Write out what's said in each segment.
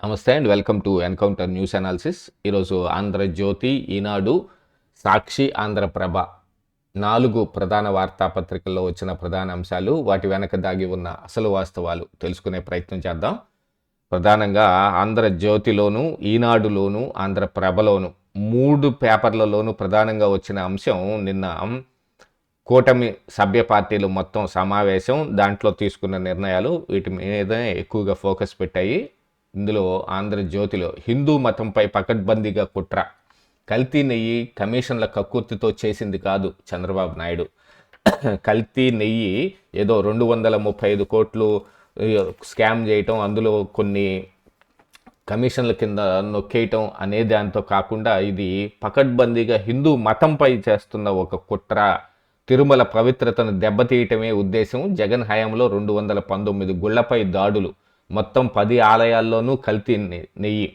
నమస్తే and welcome to encounter news analysis. ఈరోజు ఆంధ్రజ్యోతి, ఈనాడు, సాక్షి, ఆంధ్రప్రభ 4 ప్రధాన వార్తాపత్రికల్లో వచ్చిన ప్రధాన అంశాలు, వాటి వెనక దాగి ఉన్న అసలు వాస్తవాలు తెలుసుకునే ప్రయత్నం చేద్దాం. ప్రధానంగా ఆంధ్రజ్యోతిలోను, ఈనాడులోను, ఆంధ్రప్రభలోను 3 పేపర్లలోనూ ప్రధానంగా వచ్చిన అంశం నిన్న కూటమి సభ్య పార్టీలు మొత్తం సమావేశం, దాంట్లో తీసుకున్న నిర్ణయాలు, వీటి మీద ఎక్కువగా ఫోకస్ పెట్టాయి. ఇందులో ఆంధ్రజ్యోతిలో హిందూ మతంపై పకడ్బందీగా కుట్ర, కల్తీ నెయ్యి కమిషన్ల కక్కుర్తితో చేసింది కాదు చంద్రబాబు నాయుడు. కల్తీ నెయ్యి ఏదో 235 కోట్లు స్కామ్ చేయటం, అందులో కొన్ని కమిషన్ల కింద నొక్కేయటం అనే దాంతో కాకుండా ఇది పకడ్బందీగా హిందూ మతంపై చేస్తున్న ఒక కుట్ర, తిరుమల పవిత్రతను దెబ్బతీయటమే ఉద్దేశం. జగన్ హయాంలో 219 గుళ్లపై దాడులు, మొత్తం 10 ఆలయాల్లోనూ కల్తీ నెయ్యి,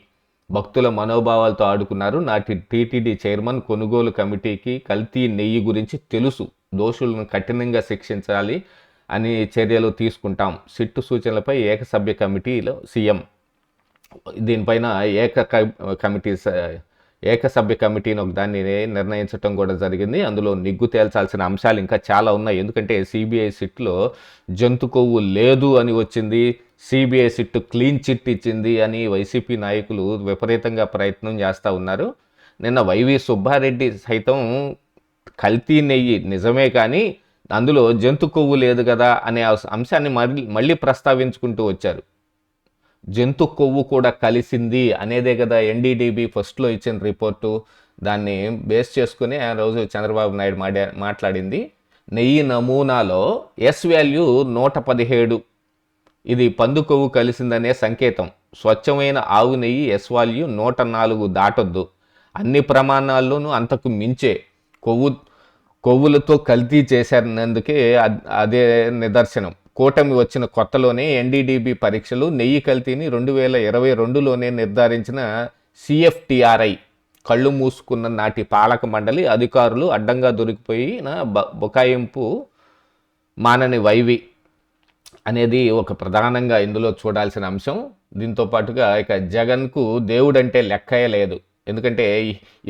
భక్తుల మనోభావాలతో ఆడుకున్నారు. నాటి టీటీడీ చైర్మన్, కొనుగోలు కమిటీకి కల్తీ నెయ్యి గురించి తెలుసు, దోషులను కఠినంగా శిక్షించాలి అని చర్యలు తీసుకుంటాం. సిట్టు సూచనలపై ఏకసభ్య కమిటీలో సీఎం. దీనిపైన ఏకసభ్య కమిటీని ఒకదాన్ని నిర్ణయించడం కూడా జరిగింది. అందులో నిగ్గు తేల్చాల్సిన అంశాలు ఇంకా చాలా ఉన్నాయి. ఎందుకంటే సిబిఐ సిట్లో జంతు కొవ్వు లేదు అని వచ్చింది, సిబిఐ సిట్టు క్లీన్ చిట్ ఇచ్చింది అని వైసీపీ నాయకులు విపరీతంగా ప్రయత్నం చేస్తూ ఉన్నారు. నిన్న వైవి సుబ్బారెడ్డి సైతం కల్తీ నెయ్యి నిజమే కానీ అందులో జంతు కొవ్వు లేదు కదా అనే అంశాన్ని మళ్ళీ ప్రస్తావించుకుంటూ వచ్చారు. జంతు కొవ్వు కూడా కలిసింది అనేదే కదా ఎన్డీడీబీ ఫస్ట్లో ఇచ్చిన రిపోర్టు. దాన్ని బేస్ చేసుకుని ఆ రోజు చంద్రబాబు నాయుడు మాట్లాడింది. నెయ్యి నమూనాలో ఎస్ వాల్యూ 117, ఇది పందు కొవ్వు కలిసిందనే సంకేతం. స్వచ్ఛమైన ఆవు నెయ్యి ఎస్ వాల్యూ 104 దాటొద్దు, అన్ని ప్రమాణాల్లోనూ అంతకు మించే కొవ్వులతో కల్తీ చేశారన్నందుకే అదే నిదర్శనం. కూటమి వచ్చిన కొత్తలోనే ఎన్డీడీబీ పరీక్షలు, నెయ్యి కల్తీని 2022లోనే నిర్ధారించిన సిఎఫ్టిఆర్ఐ, కళ్ళు మూసుకున్న నాటి పాలక మండలి అధికారులు అడ్డంగా దొరికిపోయిన బుకాయింపు మానని వైవి అనేది ఒక ప్రధానంగా ఇందులో చూడాల్సిన అంశం. దీంతో పాటుగా ఇక జగన్కు దేవుడంటే లెక్కే లేదు. ఎందుకంటే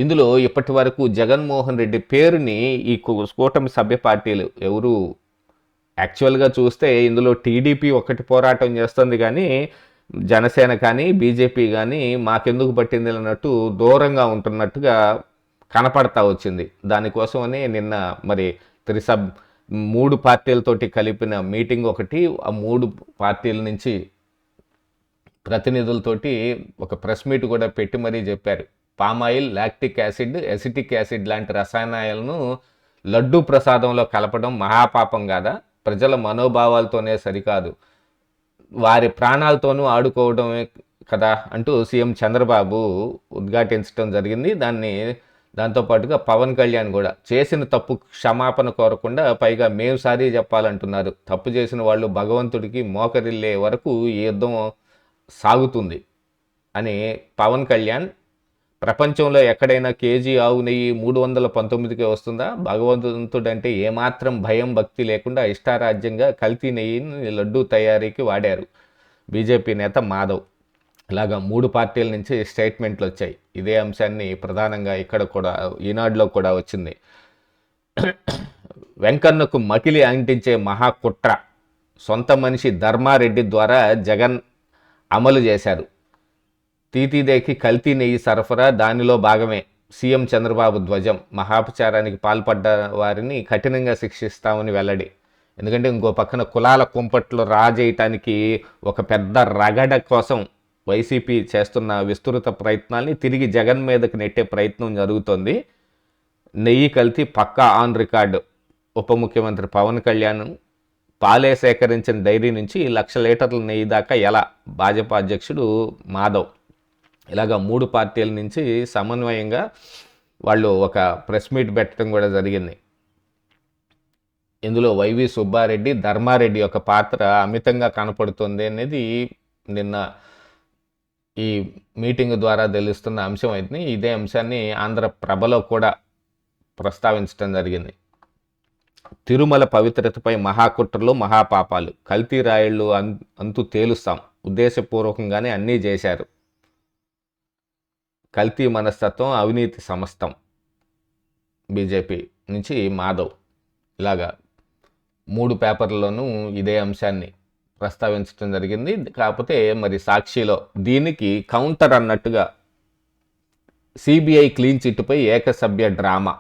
ఇందులో ఇప్పటి వరకు జగన్మోహన్ రెడ్డి పేరుని ఈ కూటమి సభ్య పార్టీలు ఎవరు యాక్చువల్గా చూస్తే ఇందులో టీడీపీ ఒకటి పోరాటం చేస్తుంది కానీ జనసేన కానీ బీజేపీ కానీ మాకెందుకు పట్టింది అన్నట్టు దూరంగా ఉంటున్నట్టుగా కనపడతా వచ్చింది. దానికోసమని నిన్న మరి 3 పార్టీలతోటి కలిపిన మీటింగ్ ఒకటి, ఆ 3 పార్టీల నుంచి ప్రతినిధులతోటి ఒక ప్రెస్ మీట్ కూడా పెట్టి మరీ చెప్పారు. Palm oil, lactic acid, acetic acid లాంటి రసాయనాలను లడ్డూ ప్రసాదంలో కలపడం మహాపాపం కాదా? ప్రజల మనోభావాలతోనే సరికాదు, వారి ప్రాణాలతోనూ ఆడుకోవడమే కదా అంటూ సీఎం చంద్రబాబు ఉద్ఘాటించడం జరిగింది. దాంతోపాటుగా పవన్ కళ్యాణ్ కూడా చేసిన తప్పు క్షమాపణ కోరకుండా పైగా మేము సారీ చెప్పాలంటున్నారు. తప్పు చేసిన వాళ్ళు భగవంతుడికి మోకరిల్లే వరకు ఈ యుద్ధం సాగుతుంది అని పవన్ కళ్యాణ్, ప్రపంచంలో ఎక్కడైనా కేజీ ఆవు నెయ్యి 319కే వస్తుందా? భగవంతుడంటే ఏమాత్రం భయం భక్తి లేకుండా ఇష్టారాజ్యంగా కల్తీ నెయ్యిని లడ్డూ తయారీకి వాడారు బీజేపీ నేత మాధవ్. ఇలాగా 3 పార్టీల నుంచి స్టేట్మెంట్లు వచ్చాయి. ఇదే అంశాన్ని ప్రధానంగా ఇక్కడ కూడా ఈనాడులో కూడా వచ్చింది. వెంకన్నకు మకిలి అంటించే మహాకుట్ర, సొంత మనిషి ధర్మారెడ్డి ద్వారా జగన్ అమలు చేశారు. తీతీదేకి కల్తీ నెయ్యి సరఫరా దానిలో భాగమే. సీఎం చంద్రబాబు ధ్వజం. మహాపచారానికి పాల్పడ్డ వారిని కఠినంగా శిక్షిస్తామని వెల్లడి. ఎందుకంటే ఇంకో పక్కన కులాల కుంపట్లు రాజేయటానికి ఒక పెద్ద రగడ కోసం వైసీపీ చేస్తున్న విస్తృత ప్రయత్నాల్ని తిరిగి జగన్ మీదకి నెట్టే ప్రయత్నం జరుగుతోంది. నెయ్యి కల్తీ పక్కా ఆన్ రికార్డు. ఉప ముఖ్యమంత్రి పవన్ కళ్యాణ్ పాలే సేకరించిన డైరీ నుంచి 1,00,000 లీటర్ల నెయ్యి దాకా ఎలా? భాజపా అధ్యక్షుడు మాధవ్. ఇలాగా 3 పార్టీల నుంచి సమన్వయంగా వాళ్ళు ఒక ప్రెస్ మీట్ పెట్టడం కూడా జరిగింది. ఇందులో వైవి సుబ్బారెడ్డి, ధర్మారెడ్డి యొక్క పాత్ర అమితంగా కనపడుతుంది అనేది నిన్న ఈ మీటింగ్ ద్వారా తెలుస్తున్న అంశం అయితే, ఇదే అంశాన్ని ఆంధ్రప్రభలో కూడా ప్రస్తావించడం జరిగింది. తిరుమల పవిత్రతపై మహాకుట్రలు, మహాపాపాలు, కల్తీ రాయిళ్ళు అంతు తేలుస్తాం, ఉద్దేశపూర్వకంగానే అన్నీ చేశారు. కల్తీ మనస్తత్వం, అవినీతి సమస్తం. బీజేపీ నుంచి మాధవ్ ఇలాగా 3 పేపర్లలోనూ ఇదే అంశాన్ని ప్రస్తావించడం జరిగింది. కాకపోతే మరి సాక్షిలో దీనికి కౌంటర్ అన్నట్టుగా సిబిఐ క్లీన్ చిట్టుపై ఏకసభ్య డ్రామా,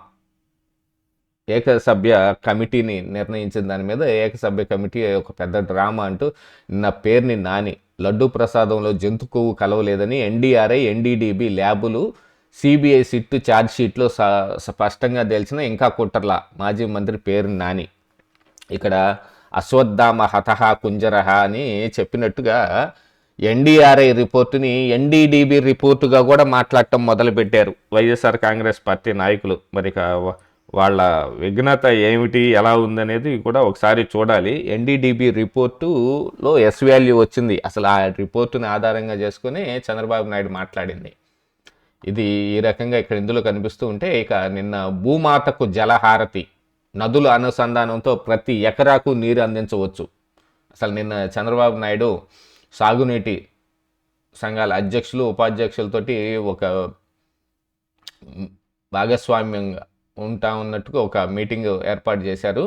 ఏకసభ్య కమిటీని నిర్ణయించిన దాని మీద ఏకసభ్య కమిటీ ఒక పెద్ద డ్రామా అంటూ నా పేరుని నాని లడ్డూ ప్రసాదంలో జంతు కొవ్వు కలవలేదని ఎన్డీఆర్ఐ, ఎన్డీడీబీ ల్యాబులు సిబిఐ సిట్టు ఛార్జ్షీట్లో స్పష్టంగా తెలిసిన ఇంకా కుట్రలా మాజీ మంత్రి పేరు నాని. ఇక్కడ అశ్వత్థామ హతహ కుంజరహ అని చెప్పినట్టుగా ఎన్డీఆర్ఐ రిపోర్టుని ఎన్డీడీబీ రిపోర్టుగా కూడా మాట్లాడటం మొదలుపెట్టారు వైఎస్ఆర్ కాంగ్రెస్ పార్టీ నాయకులు. మరి వాళ్ళ విఘ్నత ఏమిటి, ఎలా ఉందనేది కూడా ఒకసారి చూడాలి. ఎన్డీడీబీ రిపోర్టులో ఎస్ వాల్యూ వచ్చింది. అసలు ఆ రిపోర్టుని ఆధారంగా చేసుకుని చంద్రబాబు నాయుడు మాట్లాడింది. ఇది ఈ రకంగా ఇక్కడ ఇందులో కనిపిస్తూ ఉంటే, ఇక నిన్న భూమాతకు జలహారతి, నదుల అనుసంధానంతో ప్రతి ఎకరాకు నీరు అందించవచ్చు. అసలు నిన్న చంద్రబాబు నాయుడు సాగునీటి సంఘాల అధ్యక్షులు, ఉపాధ్యక్షులతోటి ఒక భాగస్వామ్యంగా ఉంటా ఉన్నట్టుగా ఒక మీటింగ్ ఏర్పాటు చేశారు.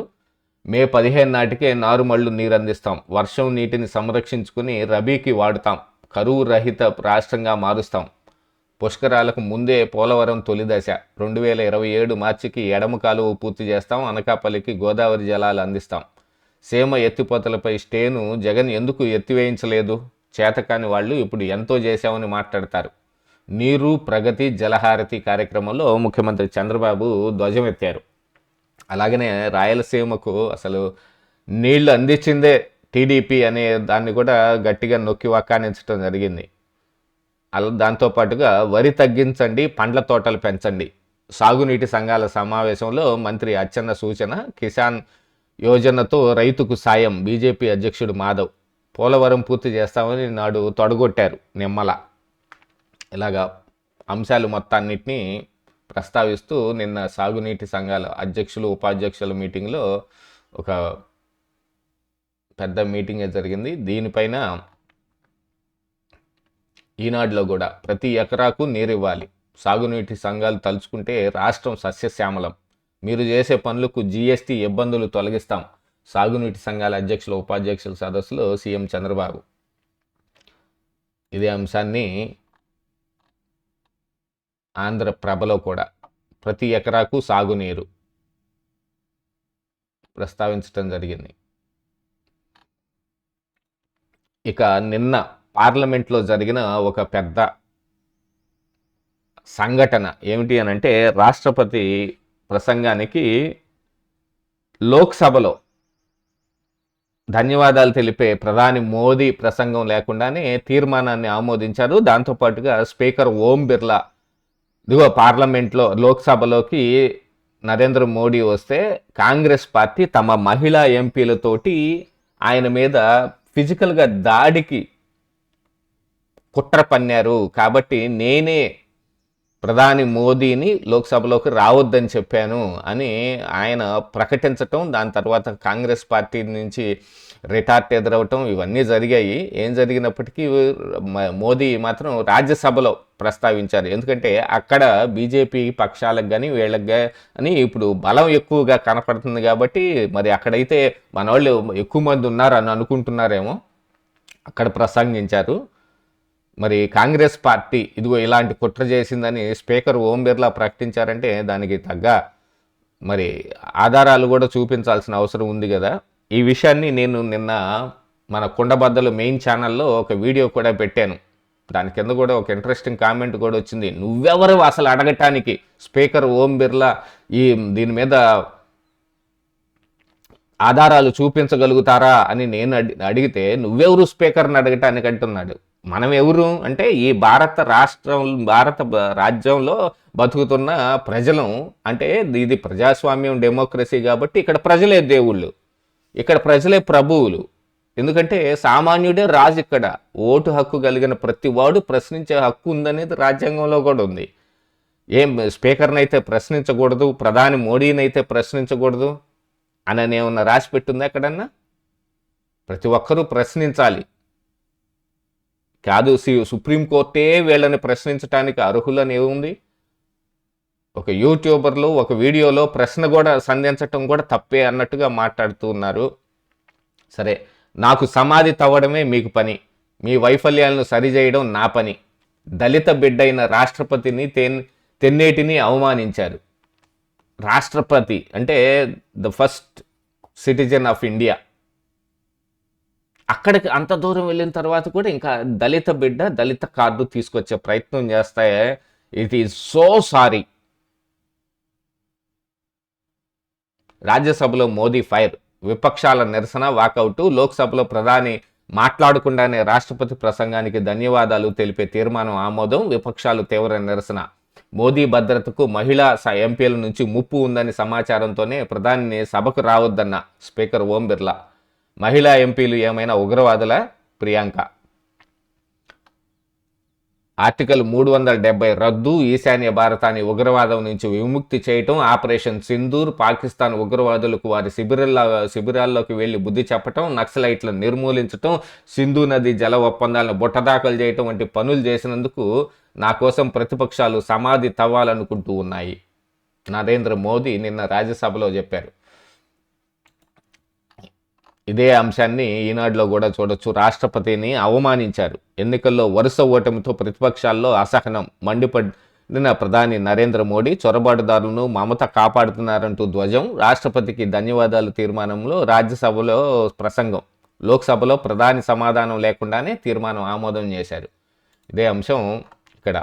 మే 15 నాటికే నారుమళ్ళు నీరు అందిస్తాం, వర్షం నీటిని సంరక్షించుకుని రబీకి వాడుతాం, కరువు రహిత రాష్ట్రంగా మారుస్తాం, పుష్కరాలకు ముందే పోలవరం తొలి దశ 2027 మార్చికి ఎడమ కాలువ పూర్తి చేస్తాం, అనకాపల్లికి గోదావరి జలాలు అందిస్తాం, సీమ ఎత్తిపోతలపై స్టేను జగన్ ఎందుకు ఎత్తివేయించలేదు, చేతకాని వాళ్ళు ఇప్పుడు ఎంతో చేశామని మాట్లాడతారు. నీరు ప్రగతి జలహారతి కార్యక్రమంలో ముఖ్యమంత్రి చంద్రబాబు ధ్వజమెత్తారు. అలాగనే రాయలసీమకు అసలు నీళ్లు అందించిందే టీడీపీ అనే దాన్ని కూడా గట్టిగా నొక్కి వక్కానించడం జరిగింది. దాంతోపాటుగా వరి తగ్గించండి, పండ్ల తోటలు పెంచండి, సాగునీటి సంఘాల సమావేశంలో మంత్రి అచ్చెన్న సూచన, కిసాన్ యోజనతో రైతుకు సాయం, బీజేపీ అధ్యక్షుడు మాధవ్, పోలవరం పూర్తి చేస్తామని నాడు తొడగొట్టారు నిమ్మల. ఇలాగా అంశాలు మొత్తాన్నిటినీ ప్రస్తావిస్తూ నిన్న సాగునీటి సంఘాల అధ్యక్షులు, ఉపాధ్యక్షుల మీటింగ్లో ఒక పెద్ద మీటింగే జరిగింది. దీనిపైన ఈనాడులో కూడా ప్రతి ఎకరాకు నీరు ఇవ్వాలి, సాగునీటి సంఘాలు తలుచుకుంటే రాష్ట్రం సస్యశ్యామలం, మీరు చేసే పనులకు జీఎస్టీ ఇబ్బందులు తొలగిస్తాం, సాగునీటి సంఘాల అధ్యక్షుల, ఉపాధ్యక్షుల సదస్సులో సీఎం చంద్రబాబు. ఇదే అంశాన్ని ఆంధ్రప్రభలో కూడా ప్రతి ఎకరాకు సాగునీరు ప్రస్తావించడం జరిగింది. ఇక నిన్న పార్లమెంట్లో జరిగిన ఒక పెద్ద సంఘటన ఏమిటి అని అంటే, రాష్ట్రపతి ప్రసంగానికి లోక్సభలో ధన్యవాదాలు తెలిపే ప్రధాని మోదీ ప్రసంగం లేకుండానే తీర్మానాన్ని ఆమోదించారు. దాంతోపాటుగా స్పీకర్ ఓం బిర్లా ఇదిగో పార్లమెంట్లో లోక్సభలోకి నరేంద్ర మోడీ వస్తే కాంగ్రెస్ పార్టీ తమ మహిళా ఎంపీలతోటి ఆయన మీద ఫిజికల్గా దాడికి కుట్ర పన్నారు, కాబట్టి నేనే ప్రధాని మోదీని లోక్సభలోకి రావద్దని చెప్పాను అని ఆయన ప్రకటించటం, దాని తర్వాత కాంగ్రెస్ పార్టీ నుంచి రిటార్ట్ ఎదురవటం, ఇవన్నీ జరిగాయి. ఏం జరిగినప్పటికీ మోదీ మాత్రం రాజ్యసభలో ప్రస్తావించారు. ఎందుకంటే అక్కడ బీజేపీ పక్షాలకు కానీ వీళ్ళకి కానీ ఇప్పుడు బలం ఎక్కువగా కనపడుతుంది కాబట్టి, మరి అక్కడైతే మన వాళ్ళు ఎక్కువ మంది ఉన్నారని అనుకుంటున్నారేమో, అక్కడ ప్రసంగించారు. మరి కాంగ్రెస్ పార్టీ ఇదిగో ఇలాంటి కుట్ర చేసిందని స్పీకర్ ఓం బిర్లా ప్రకటించారంటే దానికి తగ్గ మరి ఆధారాలు కూడా చూపించాల్సిన అవసరం ఉంది కదా. ఈ విషయాన్ని నేను నిన్న మన కుండబద్దలు మెయిన్ ఛానల్లో ఒక వీడియో కూడా పెట్టాను. దాని కింద కూడా ఒక ఇంట్రెస్టింగ్ కామెంట్ కూడా వచ్చింది. నువ్వెవరు అసలు అడగటానికి, స్పీకర్ ఓం బిర్లా దీని మీద ఆధారాలు చూపించగలుగుతారా అని నేను అడిగితే, నువ్వెవరు స్పీకర్ని అడగటానికి అంటున్నాడు. మనం ఎవరు అంటే ఈ భారత రాజ్యంలో బతుకుతున్న ప్రజలం. అంటే ఇది ప్రజాస్వామ్యం, డెమోక్రసీ కాబట్టి ఇక్కడ ప్రజలే దేవుళ్ళు, ఇక్కడ ప్రజలే ప్రభువులు. ఎందుకంటే సామాన్యుడే రాజు. ఇక్కడ ఓటు హక్కు కలిగిన ప్రతి వాడు ప్రశ్నించే హక్కు ఉందనేది రాజ్యాంగంలో కూడా ఉంది. ఏం స్పీకర్ని అయితే ప్రశ్నించకూడదు, ప్రధాని మోడీని అయితే ప్రశ్నించకూడదు అని ఏమన్నా రాసి పెట్టుందా ఎక్కడన్నా? ప్రతి ఒక్కరూ ప్రశ్నించాలి. కాదు, సుప్రీంకోర్టే వీళ్ళని ప్రశ్నించడానికి అర్హులని ఏముంది? ఒక యూట్యూబర్లు ఒక వీడియోలో ప్రశ్న కూడా సంధించటం కూడా తప్పే అన్నట్టుగా మాట్లాడుతూ ఉన్నారు. సరే, నాకు సమాధి తవ్వడమే మీకు పని, మీ వైఫల్యాలను సరిచేయడం నా పని. దళిత బిడ్డైన రాష్ట్రపతిని తెన్నేటిని అవమానించారు. రాష్ట్రపతి అంటే the first citizen of India. అక్కడికి అంత దూరం వెళ్ళిన తర్వాత కూడా ఇంకా దళిత బిడ్డ, దళిత కార్డు తీసుకొచ్చే ప్రయత్నం చేస్తాయే. It is so sorry. రాజ్యసభలో మోదీ ఫైర్, విపక్షాల నిరసన వాకౌట్. లోక్సభలో ప్రధాని మాట్లాడకుండానే రాష్ట్రపతి ప్రసంగానికి ధన్యవాదాలు తెలిపే తీర్మానం ఆమోదం, విపక్షాలు తీవ్ర నిరసన. మోదీ భద్రతకు మహిళా ఎంపీల నుంచి ముప్పు ఉందని సమాచారంతోనే ప్రధానిని సభకు రావద్దన్న స్పీకర్ ఓం బిర్లా. మహిళా ఎంపీలు ఏమైనా ఉగ్రవాదుల? ప్రియాంక. ఆర్టికల్ 370 రద్దు, ఈశాన్య భారతాన్ని ఉగ్రవాదం నుంచి విముక్తి చేయటం, ఆపరేషన్ సింధూర్, పాకిస్తాన్ ఉగ్రవాదులకు వారి శిబిరాల్లోకి వెళ్లి బుద్ధి చెప్పటం, నక్సలైట్లను నిర్మూలించటం, సింధు నది జల ఒప్పందాలను బుట్టదాఖలు చేయటం వంటి పనులు చేసినందుకు నా కోసం ప్రతిపక్షాలు సమాధి తవ్వాలనుకుంటూ ఉన్నాయి. నరేంద్ర మోదీ నిన్న రాజ్యసభలో చెప్పారు. ఇదే అంశాన్ని ఈనాడులో కూడా చూడొచ్చు. రాష్ట్రపతిని అవమానించారు. ఎన్నికల్లో వరుస ఓటమితో ప్రతిపక్షాల్లో అసహనం మండిపడిన ప్రధాని నరేంద్ర మోడీ చొరబాటుదారులను మమత కాపాడుతున్నారంటూ ధ్వజం. రాష్ట్రపతికి ధన్యవాదాలు తీర్మానంలో రాజ్యసభలో ప్రసంగం. లోక్సభలో ప్రధాని సమాధానం లేకుండానే తీర్మానం ఆమోదం చేశారు. ఇదే అంశం ఇక్కడ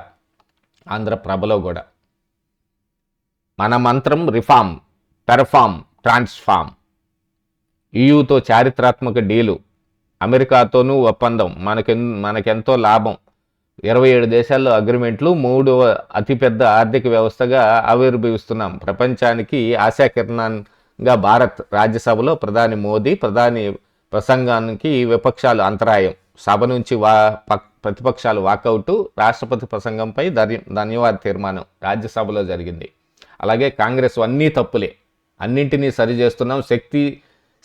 ఆంధ్రప్రభలో కూడా. మన మంత్రం రిఫార్మ్, పెర్ఫార్మ్, ట్రాన్స్ఫార్మ్. ఈయూతో చారిత్రాత్మక డీలు, అమెరికాతోనూ ఒప్పందం, మనకెంతో లాభం. 27 దేశాల్లో అగ్రిమెంట్లు, 3వ అతిపెద్ద ఆర్థిక వ్యవస్థగా ఆవిర్భవిస్తున్నాం. ప్రపంచానికి ఆశాకిరణంగా భారత్. రాజ్యసభలో ప్రధాని మోదీ ప్రసంగానికి విపక్షాలు అంతరాయం. సభ నుంచి ప్రతిపక్షాలు వాకౌట్. రాష్ట్రపతి ప్రసంగంపై ధన్యవాద తీర్మానం రాజ్యసభలో జరిగింది. అలాగే కాంగ్రెస్ అన్నీ తప్పులే, అన్నింటినీ సరిచేస్తున్నాం, శక్తి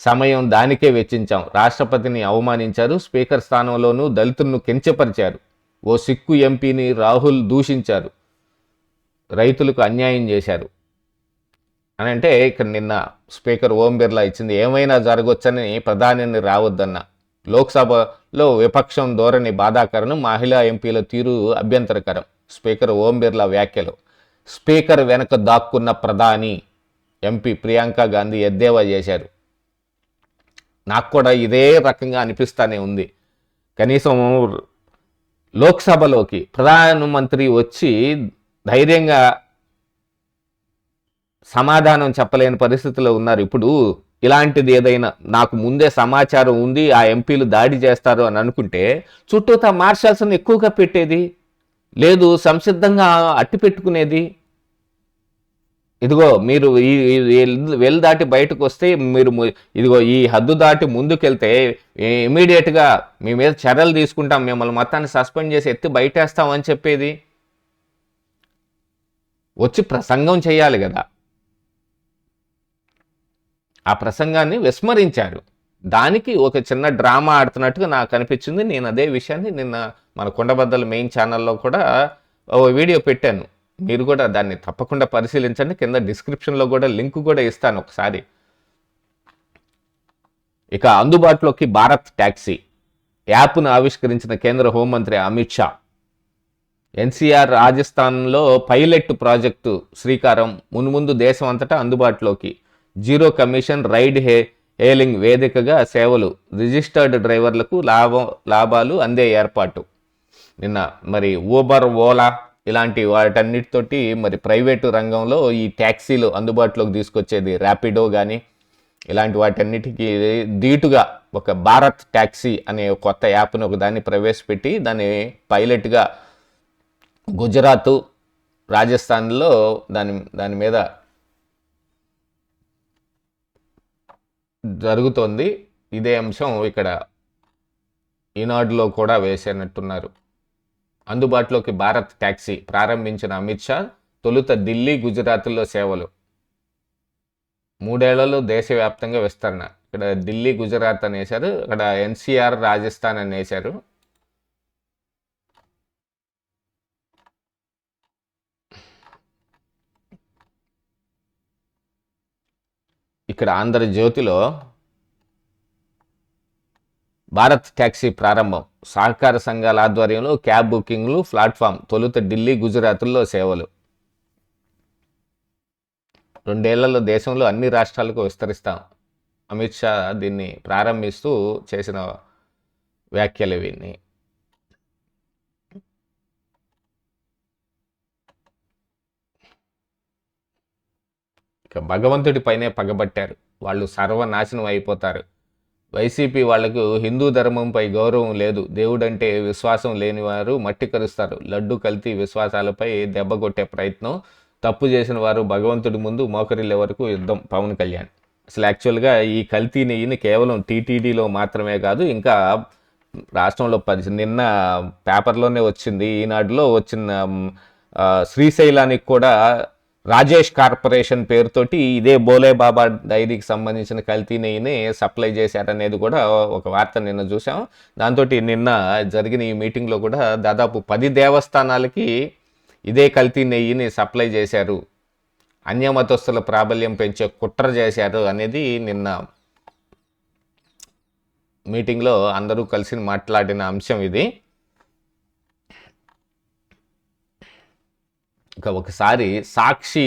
సమయం దానికే వెచ్చించాం. రాష్ట్రపతిని అవమానించారు. స్పీకర్ స్థానంలోనూ దళితులను కించపరిచారు. ఓ సిక్కు ఎంపీని రాహుల్ దూషించారు. రైతులకు అన్యాయం చేశారు అని అంటే ఇక్కడ నిన్న స్పీకర్ ఓం బిర్లా ఇచ్చింది. ఏమైనా జరగొచ్చని ప్రధానిని రావద్దన్న. లోక్సభలో విపక్షం ధోరణి బాధాకరం, మహిళా ఎంపీల తీరు అభ్యంతరకరం. స్పీకర్ ఓం బిర్లా వ్యాఖ్యలు. స్పీకర్ వెనక దాక్కున్న ప్రధాని ఎంపీ ప్రియాంక గాంధీ ఎద్దేవా చేశారు. నాకు కూడా ఇదే రకంగా అనిపిస్తానే ఉంది. కనీసం లోక్సభలోకి ప్రధానమంత్రి వచ్చి ధైర్యంగా సమాధానం చెప్పలేని పరిస్థితిలో ఉన్నారు. ఇప్పుడు ఇలాంటిది ఏదైనా నాకు ముందే సమాచారం ఉంది, ఆ ఎంపీలు దాడి చేస్తారు అని అనుకుంటే చుట్టూతా మార్షల్స్ని ఎక్కువగా పెట్టేది లేదు, సంసిద్ధంగా అట్టి పెట్టుకునేది. ఇదిగో మీరు వెల్ దాటి బయటకు వస్తే మీరు ఇదిగో ఈ హద్దు దాటి ముందుకెళ్తే ఇమీడియట్గా మీ మీద చర్యలు తీసుకుంటాం, మిమ్మల్ని మొత్తాన్ని సస్పెండ్ చేసి ఎత్తి బయటేస్తామని చెప్పేది. వచ్చి ప్రసంగం చేయాలి కదా. ఆ ప్రసంగాన్ని విస్మరించారు. దానికి ఒక చిన్న డ్రామా ఆడుతున్నట్టుగా నాకు అనిపించింది. నేను అదే విషయాన్ని నిన్న మన కుండబద్దల మెయిన్ ఛానల్లో కూడా ఓ వీడియో పెట్టాను. మీరు కూడా దాన్ని తప్పకుండా పరిశీలించండి. కింద డిస్క్రిప్షన్లో కూడా లింక్ కూడా ఇస్తాను ఒకసారి. ఇక అందుబాటులోకి భారత్ ట్యాక్సీ యాప్ను ఆవిష్కరించిన కేంద్ర హోంమంత్రి అమిత్ షా. ఎన్సీఆర్ రాజస్థాన్లో పైలట్ ప్రాజెక్టు శ్రీకారం. మున్ముందు దేశం అంతటా అందుబాటులోకి. జీరో కమిషన్ రైడ్ హేలింగ్ వేదికగా సేవలు. రిజిస్టర్డ్ డ్రైవర్లకు లాభాలు అందే ఏర్పాటు. నిన్న మరి ఊబర్, ఓలా ఇలాంటి వాటన్నిటితోటి మరి ప్రైవేటు రంగంలో ఈ ట్యాక్సీలు అందుబాటులోకి తీసుకొచ్చేది. ర్యాపిడో కానీ ఇలాంటి వాటన్నిటికీ ధీటుగా ఒక భారత్ ట్యాక్సీ అనే కొత్త యాప్ను ఒకదాన్ని ప్రవేశపెట్టి దాన్ని పైలట్గా గుజరాత్, రాజస్థాన్లో దాని మీద జరుగుతోంది. ఇదే అంశం ఇక్కడ ఈనాడులో కూడా వేసేనట్టున్నారు. అందుబాటులోకి భారత్ ట్యాక్సీ ప్రారంభించిన అమిత్ షా. తొలుత ఢిల్లీ, గుజరాత్లో సేవలు. 3 ఏళ్లలో దేశవ్యాప్తంగా విస్తరణ. ఇక్కడ ఢిల్లీ, గుజరాత్ అనేసారు, ఇక్కడ ఎన్సీఆర్ రాజస్థాన్ అనేసారు. ఇక్కడ ఆంధ్రజ్యోతిలో భారత్ ట్యాక్సీ ప్రారంభం, సహకార సంఘాల ఆధ్వర్యంలో క్యాబ్ బుకింగ్లు, ప్లాట్ఫామ్ తొలుత ఢిల్లీ, గుజరాత్ల్లో సేవలు. 2 ఏళ్లలో దేశంలో అన్ని రాష్ట్రాలకు విస్తరిస్తాం. అమిత్ షా దీన్ని ప్రారంభిస్తూ చేసిన వ్యాఖ్యలు ఇవన్నీ. ఇక భగవంతుడి పైనే పగబట్టారు, వాళ్ళు సర్వనాశనం అయిపోతారు. వైసీపీ వాళ్లకు హిందూ ధర్మంపై గౌరవం లేదు, దేవుడంటే విశ్వాసం లేనివారు మట్టి కరుస్తారు, లడ్డు కల్తీ విశ్వాసాలపై దెబ్బ కొట్టే ప్రయత్నం, తప్పు చేసిన వారు భగవంతుడి ముందు మోకరిల్లే వరకు యుద్ధం. పవన్ కళ్యాణ్ అసలు యాక్చువల్గా ఈ కల్తీ నెయ్యిని కేవలం టీటీడీలో మాత్రమే కాదు, ఇంకా రాష్ట్రంలో నిన్న పేపర్లోనే వచ్చింది, ఈనాడులో వచ్చిన శ్రీశైలానికి కూడా రాజేష్ కార్పొరేషన్ పేరుతోటి ఇదే బోలే బాబా డైరీకి సంబంధించిన కల్తీ నెయ్యిని సప్లై చేశారనేది కూడా ఒక వార్త నిన్న చూసాం. దాంతో నిన్న జరిగిన ఈ మీటింగ్లో కూడా దాదాపు 10 దేవస్థానాలకి ఇదే కల్తీ నెయ్యిని సప్లై చేశారు, అన్యమతస్తుల ప్రాబల్యం పెంచే కుట్ర చేశారు అనేది నిన్న మీటింగ్లో అందరూ కలిసి మాట్లాడిన అంశం ఇది. ఇక ఒకసారి సాక్షి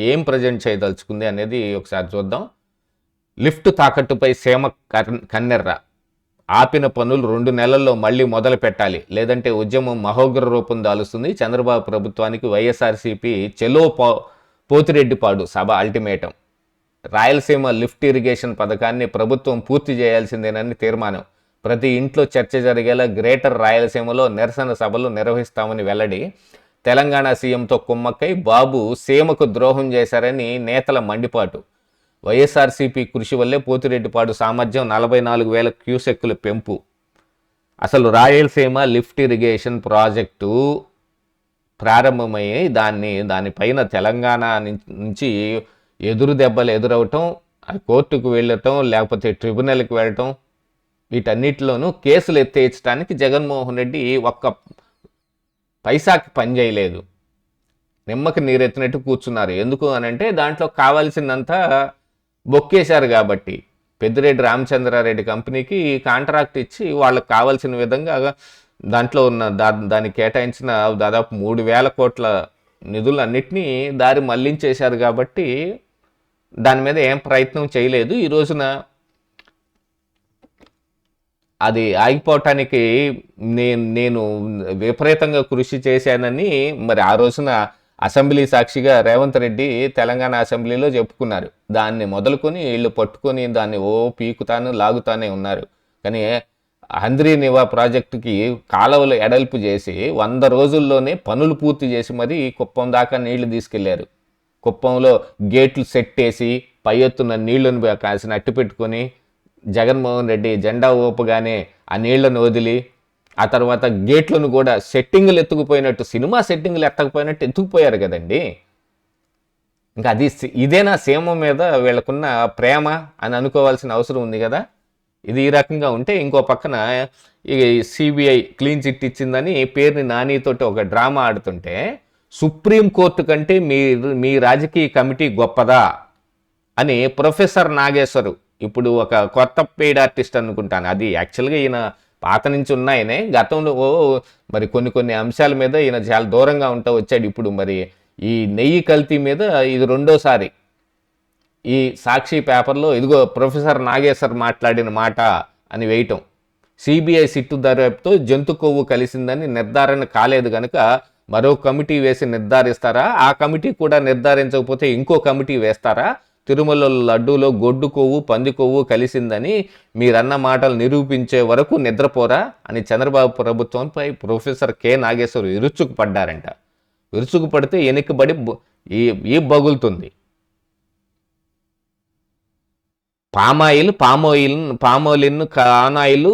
ఏం ప్రజెంట్ చేయదలుచుకుంది అనేది ఒకసారి చూద్దాం. లిఫ్ట్ తాకట్టుపై సీమ కన్నెర్ర, ఆపిన పనులు 2 నెలల్లో మళ్ళీ మొదలు పెట్టాలి, లేదంటే ఉద్యమం మహోగ్ర రూపం దాలుస్తుంది. చంద్రబాబు ప్రభుత్వానికి వైఎస్ఆర్సీపీ చెలో పోతిరెడ్డిపాడు సభ అల్టిమేటం. రాయలసీమ లిఫ్ట్ ఇరిగేషన్ పథకాన్ని ప్రభుత్వం పూర్తి చేయాల్సిందేనని తీర్మానం. ప్రతి ఇంట్లో చర్చ జరిగేలా గ్రేటర్ రాయలసీమలో నిరసన సభలు నిర్వహిస్తామని వెల్లడి. తెలంగాణ సీఎంతో కుమ్మక్కై బాబు సీమకు ద్రోహం చేశారని నేతల మండిపాటు. వైఎస్ఆర్సీపీ కృషి వల్లే పోతిరెడ్డిపాడు సామర్థ్యం 44,000 క్యూసెక్కుల పెంపు. అసలు రాయలసీమ లిఫ్ట్ ఇరిగేషన్ ప్రాజెక్టు ప్రారంభమయ్యి దానిపైన తెలంగాణ నుంచి ఎదురు దెబ్బలు ఎదురవటం, కోర్టుకు వెళ్ళటం, లేకపోతే ట్రిబ్యునల్కి వెళ్ళటం, వీటన్నిటిలోనూ కేసులు ఎత్తేయించడానికి జగన్మోహన్ రెడ్డి ఒక్క పైసాకి పని చేయలేదు. నిమ్మకి నీరెత్తినట్టు కూర్చున్నారు. ఎందుకు అనంటే దాంట్లో కావాల్సిందంతా బొక్కేశారు కాబట్టి. పెద్దిరెడ్డి రామచంద్రారెడ్డి కంపెనీకి కాంట్రాక్ట్ ఇచ్చి వాళ్ళకి కావాల్సిన విధంగా దాంట్లో ఉన్న దానికి కేటాయించిన దాదాపు 3,000 కోట్ల నిధులన్నిటినీ దారి మళ్లించేశారు కాబట్టి దాని మీద ఏం ప్రయత్నం చేయలేదు. ఈ రోజున అది ఆగిపోవటానికి నేను విపరీతంగా కృషి చేశానని మరి ఆ రోజున అసెంబ్లీ సాక్షిగా రేవంత్ రెడ్డి తెలంగాణ అసెంబ్లీలో చెప్పుకున్నారు. దాన్ని మొదలుకొని వీళ్ళు పట్టుకొని దాన్ని పీకుతాను లాగుతానే ఉన్నారు. కానీ హంద్రీ నివా ప్రాజెక్టుకి కాలువలు ఎడల్పు చేసి 100 రోజుల్లోనే పనులు పూర్తి చేసి మరీ కుప్పం దాకా నీళ్లు తీసుకెళ్లారు. కుప్పంలో గేట్లు సెట్ వేసి పై ఎత్తున నీళ్లను కాసిన అట్టు పెట్టుకొని జగన్మోహన్ రెడ్డి జెండా ఊపగానే ఆ నీళ్లను వదిలి ఆ తర్వాత గేట్లను కూడా సెట్టింగులు ఎత్తుకుపోయినట్టు, సినిమా సెట్టింగులు ఎత్తకపోయినట్టు ఎత్తుకుపోయారు కదండి. ఇంకా ఇదేనా సీమ మీద వీళ్ళకున్న ప్రేమ అని అనుకోవాల్సిన అవసరం ఉంది కదా. ఇది ఈ రకంగా ఉంటే ఇంకో పక్కన ఈ సిబిఐ క్లీన్ చిట్ ఇచ్చిందని పేరుని నానితోటి ఒక డ్రామా ఆడుతుంటే సుప్రీంకోర్టు కంటే మీ రాజకీయ కమిటీ గొప్పదా అని ప్రొఫెసర్ నాగేశ్వరు, ఇప్పుడు ఒక కొత్త పెయిడ్ ఆర్టిస్ట్ అనుకుంటాను, అది యాక్చువల్గా ఈయన పాత నుంచి ఉన్నాయనే, గతంలో మరి కొన్ని అంశాల మీద ఈయన చాలా దూరంగా వచ్చాడు. ఇప్పుడు మరి ఈ నెయ్యి కల్తీ మీద ఇది 2వ ఈ సాక్షి పేపర్లో ఇదిగో ప్రొఫెసర్ నాగేశ్వర్ మాట్లాడిన మాట అని వేయటం. సిబిఐ సిట్టు దర్యాప్తుతో జంతు కొవ్వు కలిసిందని నిర్ధారణ కాలేదు కనుక మరో కమిటీ వేసి నిర్ధారిస్తారా? ఆ కమిటీ కూడా నిర్ధారించకపోతే ఇంకో కమిటీ వేస్తారా? తిరుమల లడ్డూలో గొడ్డు కొవ్వు, పంది కొవ్వు కలిసిందని మీరన్న మాటలు నిరూపించే వరకు నిద్రపోరా అని చంద్రబాబు ప్రభుత్వంపై ప్రొఫెసర్ కె నాగేశ్వర్ విరుచుకుపడ్డారంట. విరుచుకుపడితే వెనక్కిబడి ఈ బగులుతుంది. పామోయిన్ కానాయిలు,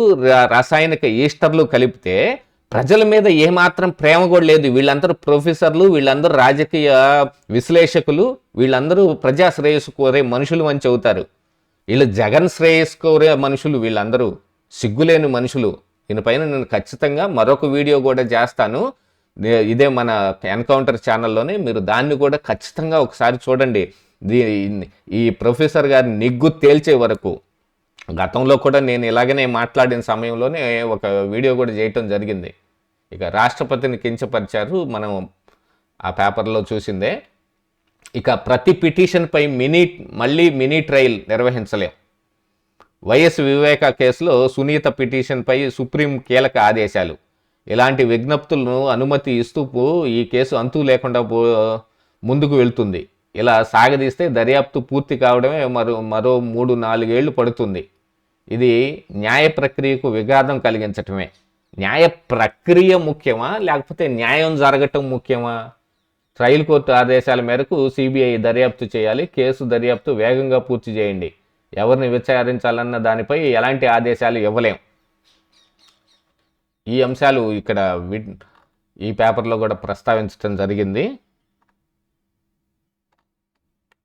రసాయనిక ఈస్టర్లు కలిపితే ప్రజల మీద ఏమాత్రం ప్రేమ కూడా లేదు. వీళ్ళందరూ ప్రొఫెసర్లు, వీళ్ళందరూ రాజకీయ విశ్లేషకులు, వీళ్ళందరూ ప్రజా శ్రేయస్సు కోరే మనుషులు అని చెబుతారు. వీళ్ళు జగన్ శ్రేయస్సు కోరే మనుషులు, వీళ్ళందరూ సిగ్గులేని మనుషులు. దీనిపైన నేను ఖచ్చితంగా మరొక వీడియో కూడా చేస్తాను, ఇదే మన ఎన్కౌంటర్ ఛానల్లోనే, మీరు దాన్ని కూడా ఖచ్చితంగా ఒకసారి చూడండి. దీ ఈ ప్రొఫెసర్ గారి నిగ్గు తేల్చే వరకు, గతంలో కూడా నేను ఇలాగనే మాట్లాడిన సమయంలోనే ఒక వీడియో కూడా చేయటం జరిగింది. ఇక రాష్ట్రపతిని కించపరిచారు, మనం ఆ పేపర్లో చూసిందే. ఇక ప్రతి పిటిషన్పై మళ్ళీ మినీ ట్రయల్ నిర్వహించలేం. వైఎస్ వివేక కేసులో సునీత పిటిషన్పై సుప్రీం కీలక ఆదేశాలు. ఇలాంటి విజ్ఞప్తులను అనుమతి ఇస్తూ ఈ కేసు అంతు లేకుండా ముందుకు వెళ్తుంది. ఇలా సాగదీస్తే దర్యాప్తు పూర్తి కావడమే మరో 3-4 ఏళ్లు పడుతుంది. ఇది న్యాయ ప్రక్రియకు విఘాతం కలిగించటమే. న్యాయ ప్రక్రియ ముఖ్యమా లేకపోతే న్యాయం జరగటం ముఖ్యమా? ట్రయల్ కోర్టు ఆదేశాల మేరకు సిబిఐ దర్యాప్తు చేయాలి. కేసు దర్యాప్తు వేగంగా పూర్తి చేయండి. ఎవరిని విచారించాలన్న దానిపై ఎలాంటి ఆదేశాలు ఇవ్వలేం. ఈ అంశాలు ఇక్కడ ఈ పేపర్లో కూడా ప్రస్తావించడం జరిగింది.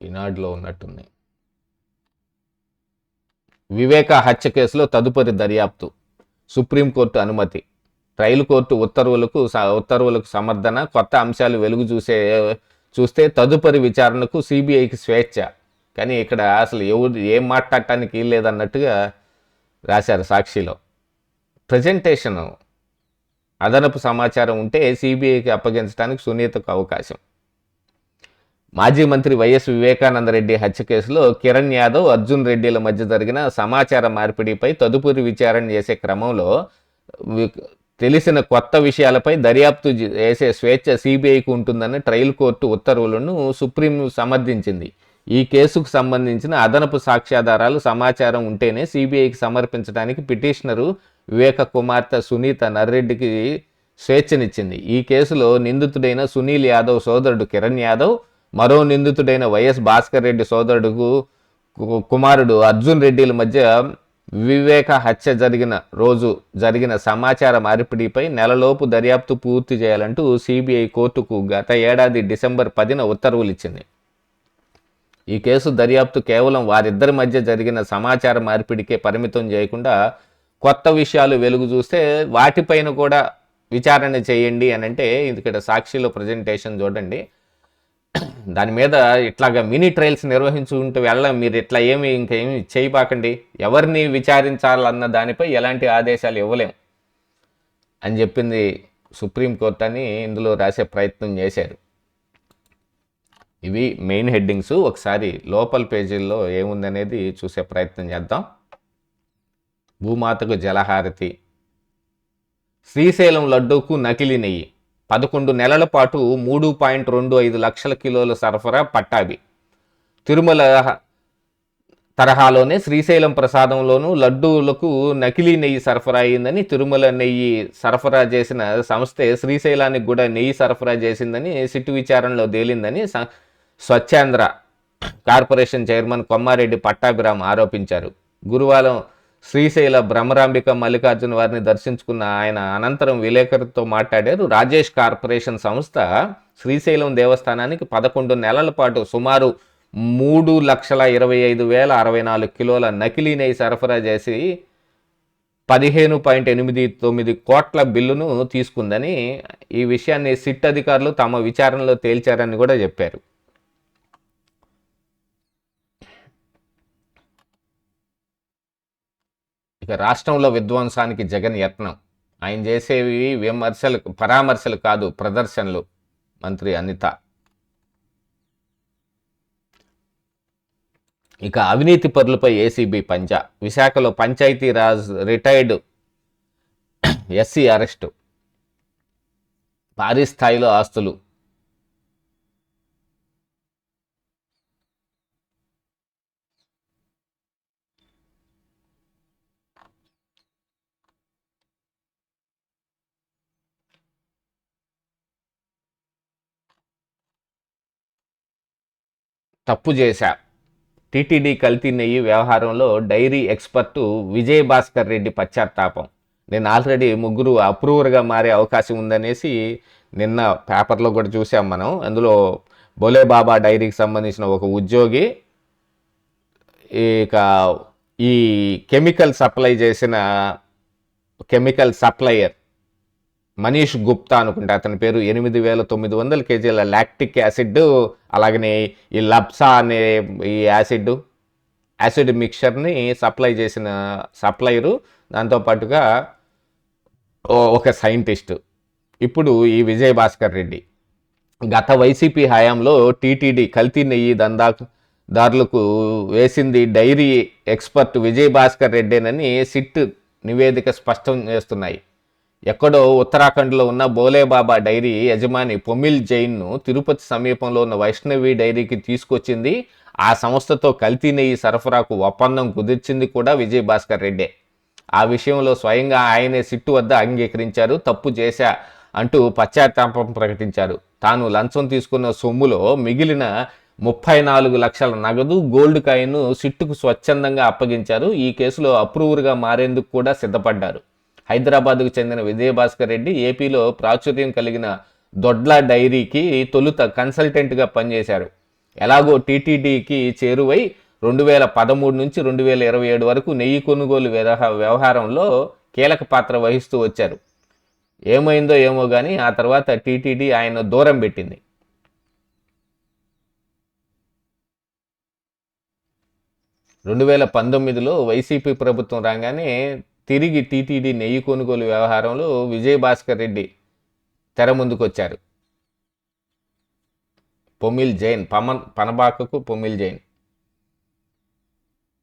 ఈనాడులో ఉన్నట్టుంది. వివేక హత్య కేసులో తదుపరి దర్యాప్తు, సుప్రీంకోర్టు అనుమతి. ట్రయల్ కోర్టు ఉత్తర్వులకు సమర్థన, కొత్త అంశాలు వెలుగు చూస్తే తదుపరి విచారణకు సిబిఐకి స్వేచ్ఛ. కానీ ఇక్కడ అసలు ఏం మాట్లాడటానికి లేదన్నట్టుగా రాశారు సాక్షిలో. ప్రజెంటేషన్, అదనపు సమాచారం ఉంటే సిబిఐకి అప్పగించడానికి సునీతకు అవకాశం. మాజీ మంత్రి వైఎస్ వివేకానందరెడ్డి హత్య కేసులో కిరణ్ యాదవ్, అర్జున్ రెడ్డిల మధ్య జరిగిన సమాచార మార్పిడిపై తదుపరి విచారణ చేసే క్రమంలో తెలిసిన కొత్త విషయాలపై దర్యాప్తు చేసే స్వేచ్ఛ సిబిఐకి ఉంటుందని ట్రయల్ కోర్టు ఉత్తర్వులను సుప్రీం సమర్థించింది. ఈ కేసుకు సంబంధించిన అదనపు సాక్ష్యాధారాలు, సమాచారం ఉంటేనే సిబిఐకి సమర్పించడానికి పిటిషనరు వివేక కుమార్తె సునీత నర్రెడ్డికి స్వేచ్ఛనిచ్చింది. ఈ కేసులో నిందితుడైన సునీల్ యాదవ్ సోదరుడు కిరణ్ యాదవ్, మరో నిందితుడైన వైఎస్ భాస్కర్ రెడ్డి సోదరుడు కుమారుడు అర్జున్ రెడ్డిల మధ్య వివేక హత్య జరిగిన రోజు జరిగిన సమాచార మార్పిడిపై నెలలోపు దర్యాప్తు పూర్తి చేయాలంటూ సిబిఐ కోర్టుకు గత ఏడాది డిసెంబర్ 10న ఉత్తర్వులు ఇచ్చింది. ఈ కేసు దర్యాప్తు కేవలం వారిద్దరి మధ్య జరిగిన సమాచార మార్పిడికే పరిమితం చేయకుండా కొత్త విషయాలు వెలుగు చూస్తే వాటిపైన కూడా విచారణ చేయండి అని అంటే, ఇక్కడ సాక్షిలో ప్రజెంటేషన్ చూడండి. దాని మీద ఇట్లాగా మినీ ట్రయల్స్ నిర్వహించుకుంటూ మీరు ఇట్లా ఇంకేమి చేయబాకండి, ఎవరిని విచారించాలన్న దానిపై ఎలాంటి ఆదేశాలు ఇవ్వలేం అని చెప్పింది సుప్రీంకోర్టు అని ఇందులో రాసే ప్రయత్నం చేశారు. ఇవి మెయిన్ హెడ్డింగ్స్. ఒకసారి లోపల పేజీల్లో ఏముందనేది చూసే ప్రయత్నం చేద్దాం. భూమాతకు జలహారతి, శ్రీశైలం లడ్డూకు నకిలీ నెయ్యి, 11 నెలల పాటు 3.25 లక్షల కిలోల సరఫరా పట్టాభి. తిరుమల తరహాలోనే శ్రీశైలం ప్రసాదంలోనూ లడ్డూలకు నకిలీ నెయ్యి సరఫరా అయిందని, తిరుమల నెయ్యి సరఫరా చేసిన సంస్థే శ్రీశైలానికి కూడా నెయ్యి సరఫరా చేసిందని సిట్టు విచారణలో తేలిందని స్వచ్ఛాంధ్ర కార్పొరేషన్ చైర్మన్ కొమ్మారెడ్డి పట్టాభిరామ్ ఆరోపించారు. గురువారం శ్రీశైల బ్రహ్మరాంబిక మల్లికార్జున వారిని దర్శించుకున్న ఆయన అనంతరం విలేకరులతో మాట్లాడారు. రాజేష్ కార్పొరేషన్ సంస్థ శ్రీశైలం దేవస్థానానికి 11 నెలల పాటు సుమారు 3,25,064 కిలోల నకిలీ నెయ్యి సరఫరా చేసి 15.89 కోట్ల బిల్లును తీసుకుందని, ఈ విషయాన్ని సిట్ అధికారులు తమ విచారణలో తేల్చారని కూడా చెప్పారు. ఇక రాష్ట్రంలో విధ్వంసానికి జగన్ యత్నం, ఆయన చేసేవి పరామర్శలు కాదు, ప్రదర్శనలు. మంత్రి అనిత. ఇక అవినీతి పరులపై ఏసీబీ పంజా, విశాఖలో పంచాయతీరాజ్ రిటైర్డ్ ఎస్సీ అరెస్టు, భారీ స్థాయిలో ఆస్తులు. తప్పు చేశా, టీటీడీ కల్తీ నెయ్యి వ్యవహారంలో డైరీ ఎక్స్పర్టు విజయ్ భాస్కర్ రెడ్డి పశ్చాత్తాపం. నేను ఆల్రెడీ ముగ్గురు అప్రూవర్గా మారే అవకాశం ఉందనేసి నిన్న పేపర్లో కూడా చూసాం మనం. అందులో బోలేబాబా డైరీకి సంబంధించిన ఒక ఉద్యోగి, ఇక ఈ కెమికల్ సప్లయర్ మనీష్ గుప్తా అనుకుంటా అతని పేరు, 8,900 కేజీల లాక్టిక్ యాసిడ్, అలాగనే ఈ లప్సా అనే ఈ యాసిడ్ మిక్చర్ని సప్లై చేసిన సప్లయరు, దాంతోపాటుగా ఒక సైంటిస్ట్. ఇప్పుడు ఈ విజయ్ భాస్కర్ రెడ్డి గత వైసీపీ హయాంలో టీటీడీ కల్తీ నెయ్యి దందాదారులకు వేసింది డైరీ ఎక్స్పర్ట్ విజయ్ భాస్కర్ రెడ్డేనని సిట్ నివేదిక స్పష్టం చేస్తున్నాయి. ఎక్కడో ఉత్తరాఖండ్లో ఉన్న బోలేబాబా డైరీ యజమాని పొమిల్ జైన్ను తిరుపతి సమీపంలో ఉన్న వైష్ణవి డైరీకి తీసుకొచ్చింది, ఆ సంస్థతో కల్తీ నెయ్యి సరఫరాకు ఒప్పందం కుదిర్చింది కూడా విజయ్ భాస్కర్ రెడ్డే. ఆ విషయంలో స్వయంగా ఆయనే సిట్టు వద్ద అంగీకరించారు. తప్పు చేశా అంటూ పశ్చాత్తాపం ప్రకటించారు. తాను లంచం తీసుకున్న సొమ్ములో మిగిలిన 34 లక్షల నగదు, గోల్డ్ కాయిన్ను సిట్టుకు స్వచ్ఛందంగా అప్పగించారు. ఈ కేసులో అప్రూవర్గా మారేందుకు కూడా సిద్ధపడ్డారు. హైదరాబాద్కు చెందిన విజయభాస్కర్ రెడ్డి ఏపీలో ప్రాచుర్యం కలిగిన దొడ్ల డైరీకి తొలుత కన్సల్టెంట్గా పనిచేశారు. ఎలాగో టీటీడీకి చేరువై 2013 నుంచి 2027 వరకు నెయ్యి కొనుగోలు వ్యవహారంలో కీలక పాత్ర వహిస్తూ వచ్చారు. ఏమైందో ఏమో కానీ ఆ తర్వాత టీటీడీ ఆయన దూరం పెట్టింది. 2019లో వైసీపీ ప్రభుత్వం రాగానే తిరిగి టీటీడీ నెయ్యి కొనుగోలు వ్యవహారంలో విజయ్ భాస్కర్ రెడ్డి తెర ముందుకొచ్చారు. పొమిల్ జైన్ పనబాకకు పొమిల్ జైన్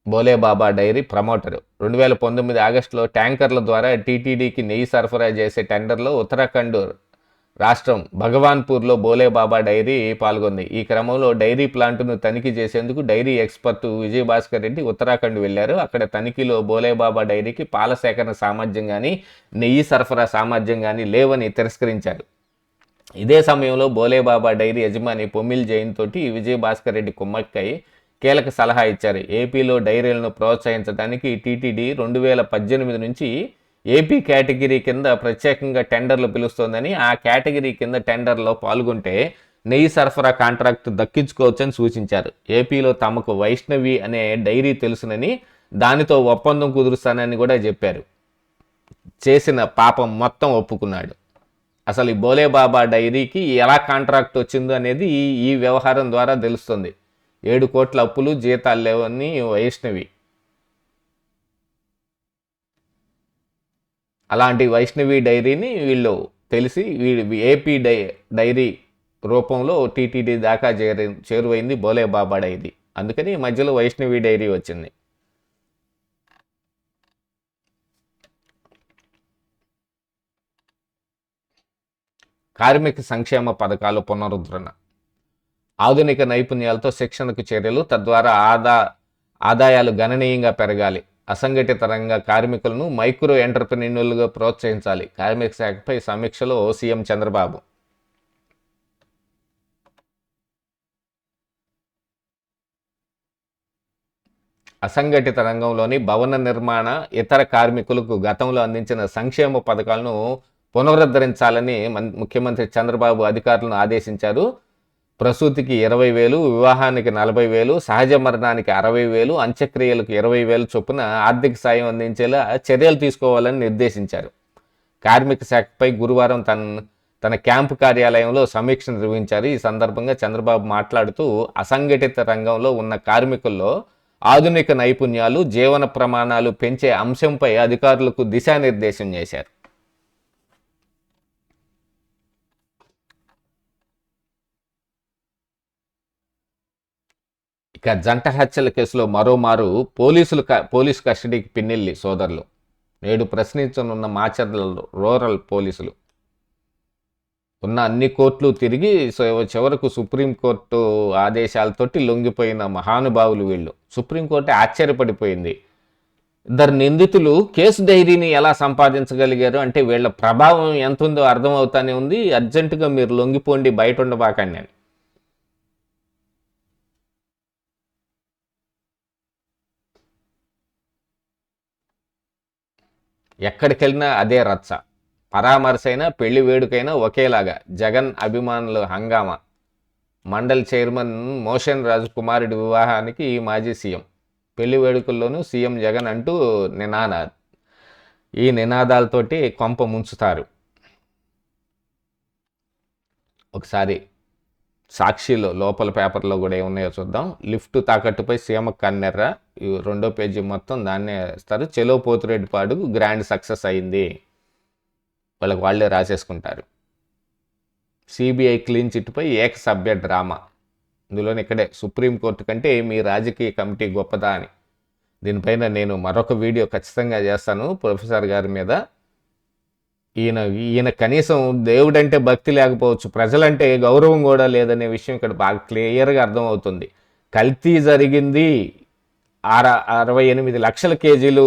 బోలేబాబా డైరీ ప్రమోటర్. 2019 ఆగస్టులో ట్యాంకర్ల ద్వారా టీటీడీకి నెయ్యి సరఫరా చేసే టెండర్లో ఉత్తరాఖండ్ రాష్ట్రం భగవాన్పూర్లో బోలేబాబా డైరీ పాల్గొంది. ఈ క్రమంలో డైరీ ప్లాంటును తనిఖీ చేసేందుకు డైరీ ఎక్స్పర్ట్ విజయ్ భాస్కర్ రెడ్డి ఉత్తరాఖండ్ వెళ్లారు. అక్కడ తనిఖీలో బోలేబాబా డైరీకి పాల సేకరణ సామర్థ్యం కానీ నెయ్యి సరఫరా సామర్థ్యం కానీ లేవని తిరస్కరించారు. ఇదే సమయంలో బోలేబాబా డైరీ యజమాని పొమిల్ జైన్ తోటి విజయ్ భాస్కర్ రెడ్డి కుమ్మక్కై కీలక సలహా ఇచ్చారు. ఏపీలో డైరీలను ప్రోత్సహించడానికి టీటీడీ 2018 నుంచి ఏపీ కేటగిరీ కింద ప్రత్యేకంగా టెండర్లు పిలుస్తోందని, ఆ కేటగిరీ కింద టెండర్లో పాల్గొంటే నెయ్యి సరఫరా కాంట్రాక్టు దక్కించుకోవచ్చని సూచించారు. ఏపీలో తమకు వైష్ణవి అనే డైరీ తెలుసునని, దానితో ఒప్పందం కుదురుస్తానని కూడా చెప్పారు. చేసిన పాపం మొత్తం ఒప్పుకున్నాడు. అసలు ఈ బోలేబాబా డైరీకి ఎలా కాంట్రాక్ట్ వచ్చిందో అనేది ఈ వ్యవహారం ద్వారా తెలుస్తుంది. 7 కోట్ల అప్పులు, జీతాలు లేవని వైష్ణవి. అలాంటి వైష్ణవి డైరీని వీళ్ళు తెలిసి ఏపీ డైరీ రూపంలో టీటీడీ దాకా చేరువైంది బోలేబాబా డైరీ. అందుకని మధ్యలో వైష్ణవి డైరీ వచ్చింది. కార్మిక సంక్షేమ పథకాలు పునరుద్ధరణ, ఆధునిక నైపుణ్యాలతో శిక్షణకు చర్యలు, తద్వారా ఆదాయాలు గణనీయంగా పెరగాలి. అసంఘటిత రంగ కార్మికులను మైక్రో ఎంటర్ప్రెన్యూర్లుగా ప్రోత్సహించాలి. కార్మిక శాఖపై సమీక్షలో సీఎం చంద్రబాబు. అసంఘటిత రంగంలోని భవన నిర్మాణ ఇతర కార్మికులకు గతంలో అందించిన సంక్షేమ పథకాలను పునరుద్ధరించాలని ముఖ్యమంత్రి చంద్రబాబు అధికారులను ఆదేశించారు. ప్రసూతికి 20,000, వివాహానికి 40,000, సహజ మరణానికి 60,000, అంత్యక్రియలకు 20,000 చొప్పున ఆర్థిక సాయం అందించేలా చర్యలు తీసుకోవాలని నిర్దేశించారు. కార్మిక శాఖపై గురువారం తన క్యాంపు కార్యాలయంలో సమీక్ష నిర్వహించారు. ఈ సందర్భంగా చంద్రబాబు మాట్లాడుతూ అసంఘటిత రంగంలో ఉన్న కార్మికుల్లో ఆధునిక నైపుణ్యాలు, జీవన ప్రమాణాలు పెంచే అంశంపై అధికారులకు దిశానిర్దేశం చేశారు. ఇక జంట హత్యల కేసులో మరోమారు పోలీసు కస్టడీకి పిన్నెల్లి సోదరులు. నేడు ప్రశ్నించనున్న మాచర్ల రూరల్ పోలీసులు. ఉన్న అన్ని కోర్టులు తిరిగి చివరకు సుప్రీంకోర్టు ఆదేశాలతోటి లొంగిపోయిన మహానుభావులు వీళ్ళు. సుప్రీంకోర్టు ఆశ్చర్యపడిపోయింది. 2 నిందితులు కేసు డైరీని ఎలా సంపాదించగలిగారు అంటే వీళ్ళ ప్రభావం ఎంత ఉందో అర్థమవుతానే ఉంది. అర్జెంటుగా మీరు లొంగిపోండి, బయట ఉండబాకండి అని. ఎక్కడికెళ్ళినా అదే రచ్చ. పరామర్శైనా పెళ్లి వేడుకైనా ఒకేలాగా జగన్ అభిమానులు హంగామా. మండల్ చైర్మన్ మోషన్ రాజు కుమారుడి వివాహానికి మాజీ సీఎం, పెళ్లి వేడుకల్లోనూ సీఎం జగన్ అంటూ ఈ నినాదాలతోటి కొంప ముంచుతారు. ఒకసారి సాక్షిలో లోపల పేపర్లో కూడా ఏమున్నాయో చూద్దాం. లిఫ్ట్ తాకట్టుపై సీఎం కన్నెర్ర, రెండో పేజీ మొత్తం దాన్నే ఇస్తారు. చెలో పోతిరెడ్డిపాడు గ్రాండ్ సక్సెస్ అయింది, వాళ్ళే రాసేసుకుంటారు. సిబిఐ క్లీన్ చిట్పై ఏకసభ్య డ్రామా. ఇందులోనే ఇక్కడే సుప్రీంకోర్టు కంటే మీ రాజకీయ కమిటీ గొప్పదా అని. దీనిపైన నేను మరొక వీడియో ఖచ్చితంగా చేస్తాను ప్రొఫెసర్ గారి మీద. ఈయన కనీసం దేవుడంటే భక్తి లేకపోవచ్చు, ప్రజలంటే గౌరవం కూడా లేదనే విషయం ఇక్కడ బాగా క్లియర్గా అర్థమవుతుంది. కల్తీ జరిగింది, 68 లక్షల కేజీలు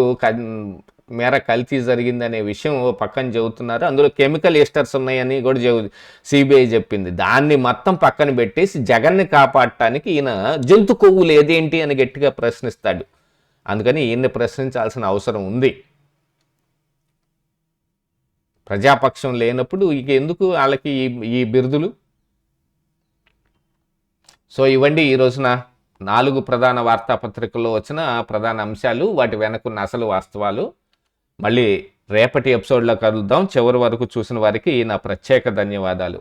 మేర కల్తీ జరిగింది అనే విషయం పక్కన చెబుతున్నారు. అందులో కెమికల్ ఎస్టర్స్ ఉన్నాయని కూడా సిబిఐ చెప్పింది. దాన్ని మొత్తం పక్కన పెట్టేసి జగన్ని కాపాడటానికి ఈయన జంతు కొవ్వులు ఏదేంటి అని గట్టిగా ప్రశ్నిస్తాడు. అందుకని ఈయన్ని ప్రశ్నించాల్సిన అవసరం ఉంది. ప్రజాపక్షం లేనప్పుడు ఇక ఎందుకు వాళ్ళకి ఈ బిరుదులు? సో ఇవ్వండి ఈ రోజున 4 ప్రధాన వార్తాపత్రికల్లో వచ్చిన ప్రధాన అంశాలు, వాటి వెనకున్న అసలు వాస్తవాలు. మళ్ళీ రేపటి ఎపిసోడ్లో కలుద్దాం. చివరి వరకు చూసిన వారికి నా ప్రత్యేక ధన్యవాదాలు.